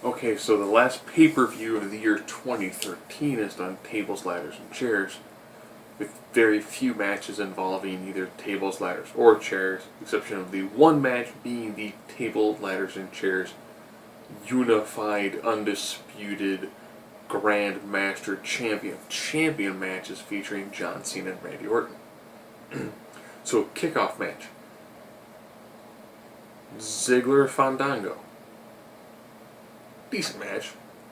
Okay, so the last pay-per-view of the year 2013 is on tables, ladders, and chairs, with very few matches involving either tables, ladders, or chairs, exception of the one match being the table, ladders, and chairs unified, undisputed Grandmaster Champion matches featuring John Cena and Randy Orton. So, kickoff match. Ziggler Fandango. Decent match.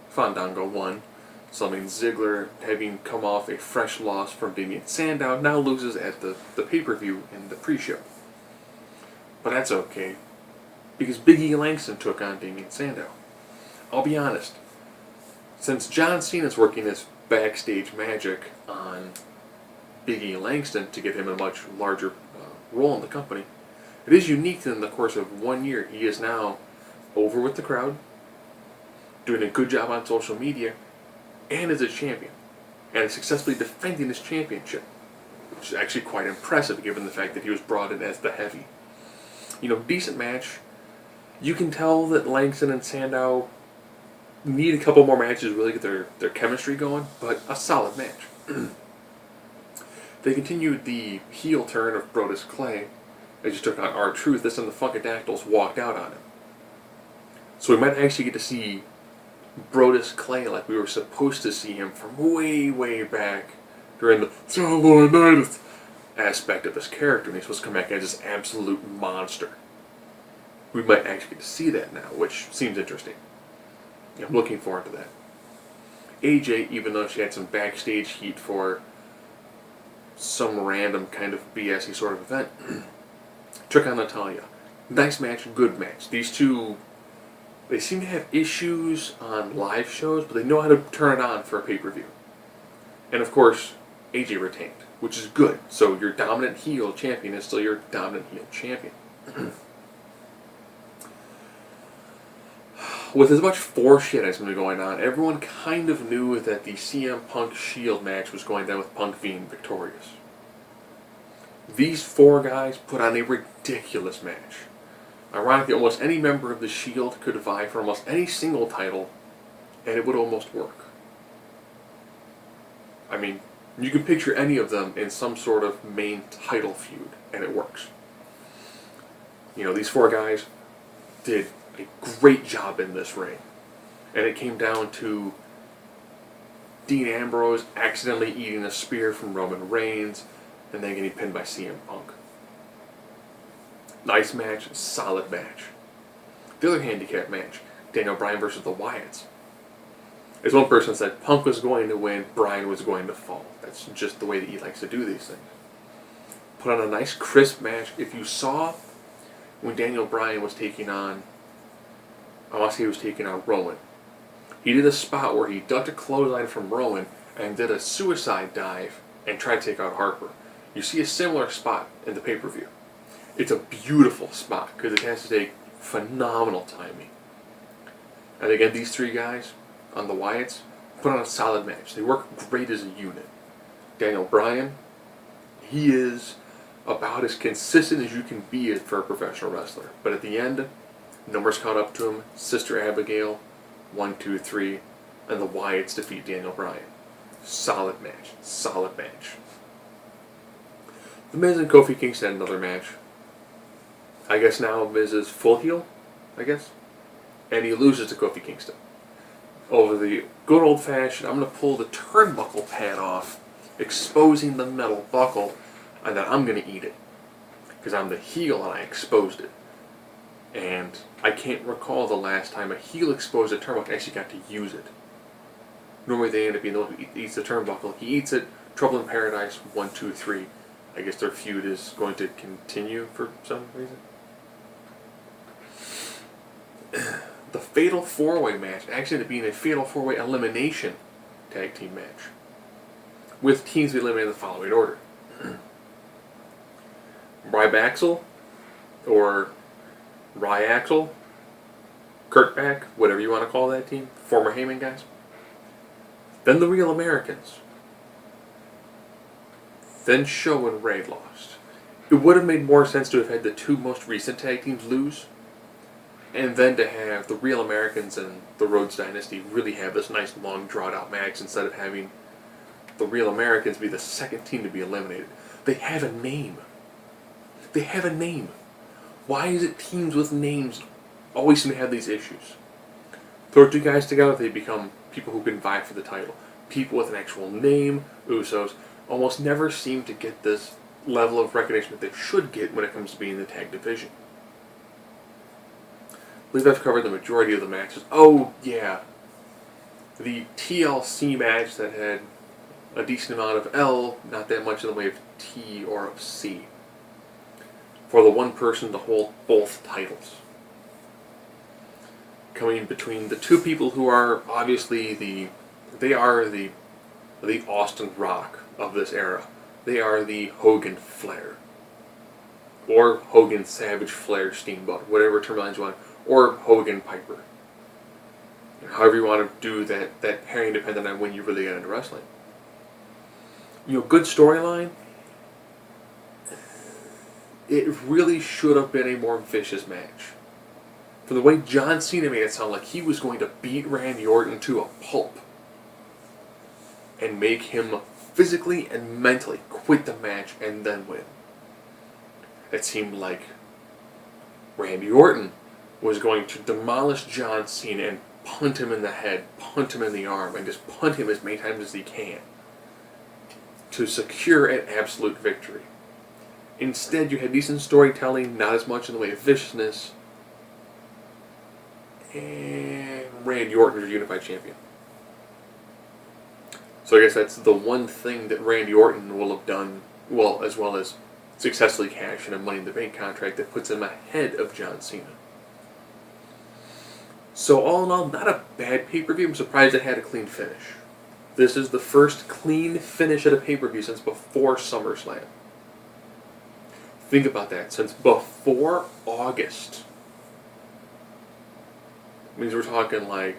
Fandango won. So, I mean, Ziggler, having come off a fresh loss from Damien Sandow, now loses at the pay-per-view in the pre-show. But that's okay, because Big E Langston took on Damien Sandow. I'll be honest, since John Cena's working his backstage magic on Big E Langston to give him a much larger role in the company, it is unique that in the course of 1 year he is now over with the crowd, doing a good job on social media, and is a champion, and is successfully defending his championship, which is actually quite impressive given the fact that he was brought in as the heavy. You know, decent match. You can tell that Langston and Sandow need a couple more matches to really get their chemistry going, but a solid match. They continued the heel turn of Brodus Clay as he took on R-Truth. This time the Funkadactyls walked out on him. So we might actually get to see Brodus Clay like we were supposed to see him from way, way back during the Cellulitis aspect of his character, and he's supposed to come back as this absolute monster. We might actually get to see that now, which seems interesting. I'm looking forward to that. AJ, even though she had some backstage heat for some random kind of BS-y sort of event, took on Natalya. Nice match, good match. These two, they seem to have issues on live shows, but they know how to turn it on for a pay-per-view. And of course, AJ retained, which is good. So your dominant heel champion is still your dominant heel champion. With as much foreshadow as been going on, everyone kind of knew that the CM Punk Shield match was going down with Punk being victorious. These four guys put on a ridiculous match. Ironically, almost any member of the Shield could vie for almost any single title, and it would almost work. I mean, you can picture any of them in some sort of main title feud, and it works. You know, these four guys did a great job in this ring. And it came down to Dean Ambrose accidentally eating a spear from Roman Reigns and then getting pinned by CM Punk. Nice match, solid match. The other handicap match, Daniel Bryan versus the Wyatts. As one person said, Punk was going to win, Bryan was going to fall. That's just the way that he likes to do these things. Put on a nice crisp match. If you saw when Daniel Bryan was taking on, I want to say he was taking on Rowan, he did a spot where he ducked a clothesline from Rowan and did a suicide dive and tried to take out Harper. You see a similar spot in the pay-per-view. It's a beautiful spot because it has to take phenomenal timing. And again, these three guys on the Wyatts put on a solid match. They work great as a unit. Daniel Bryan, he is about as consistent as you can be for a professional wrestler. But at the end, numbers caught up to him. Sister Abigail, 1, 2, 3, and the Wyatts defeat Daniel Bryan. Solid match. Solid match. The Miz and Kofi Kingston had another match. I guess now Miz is full heel, I guess. And he loses to Kofi Kingston. Over the good old-fashioned, I'm going to pull the turnbuckle pad off, exposing the metal buckle, and then I'm going to eat it. Because I'm the heel and I exposed it. And I can't recall the last time a heel exposed a turnbuckle actually got to use it. Normally they end up being the one who eats the turnbuckle. He eats it, Trouble in Paradise, 1, 2, 3. I guess their feud is going to continue for some reason. The Fatal 4-Way match actually ended up being a Fatal 4-Way elimination tag team match, with teams eliminated in the following order. Rybaxel, or Ryaxel, Kirkback, whatever you want to call that team, former Heyman guys. Then the Real Americans. Then Show and Ray lost. It would have made more sense to have had the two most recent tag teams lose, And then to have the Real Americans and the Rhodes Dynasty really have this nice long drawn out match instead of having the Real Americans be the second team to be eliminated. They have a name. They have a name. Why is it teams with names always seem to have these issues? Throw two guys together, they become people who can vie for the title. People with an actual name, Usos, almost never seem to get this level of recognition that they should get when it comes to being in the tag division. I believe I've covered the majority of the matches. Oh, yeah. The TLC match that had a decent amount of L, not that much in the way of T or of C. For the one person to hold both titles. Coming between the two people who are obviously the Austin Rock of this era. They are the Hogan Flair. Or Hogan Savage Flair Steamboat, whatever terminology you want. Or Hogan Piper. However you want to do that pairing depending on when you really get into wrestling. Good storyline. It really should have been a more vicious match. For the way John Cena made it sound like he was going to beat Randy Orton to a pulp. And make him physically and mentally quit the match and then win. It seemed like Randy Orton was going to demolish John Cena and punt him in the head, punt him in the arm, and just punt him as many times as he can to secure an absolute victory. Instead, you had decent storytelling, not as much in the way of viciousness, and Randy Orton was your unified champion. So I guess that's the one thing that Randy Orton will have done, well, as well as successfully cash in a Money in the Bank contract that puts him ahead of John Cena. So all in all, not a bad pay-per-view. I'm surprised it had a clean finish. This is the first clean finish at a pay-per-view since before SummerSlam. Think about that. Since before August. It means we're talking like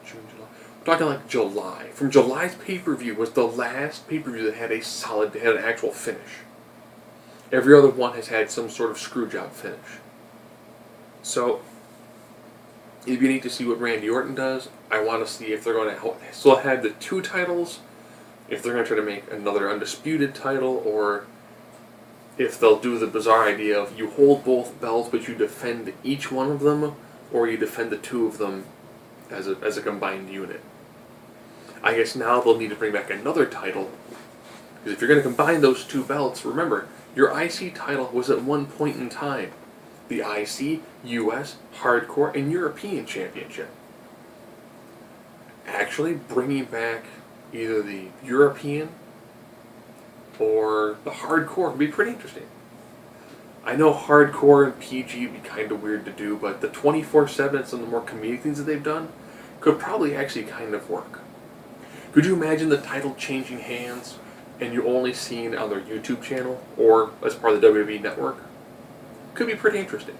June, July. We're talking like July. From July's pay-per-view was the last pay-per-view that had an actual finish. Every other one has had some sort of screwjob finish. So it'd be neat to see what Randy Orton does. I want to see if they're going to still have the two titles, if they're going to try to make another undisputed title, or if they'll do the bizarre idea of you hold both belts but you defend each one of them, or you defend the two of them as a combined unit. I guess now they'll need to bring back another title, because if you're going to combine those two belts, remember, your IC title was at one point in time the IC, US, Hardcore, and European Championship. Actually bringing back either the European or the Hardcore would be pretty interesting. I know Hardcore and PG would be kind of weird to do, but the 24/7 and some of the more comedic things that they've done could probably actually kind of work. Could you imagine the title changing hands and you only seeing it on their YouTube channel or as part of the WWE network? Could be pretty interesting.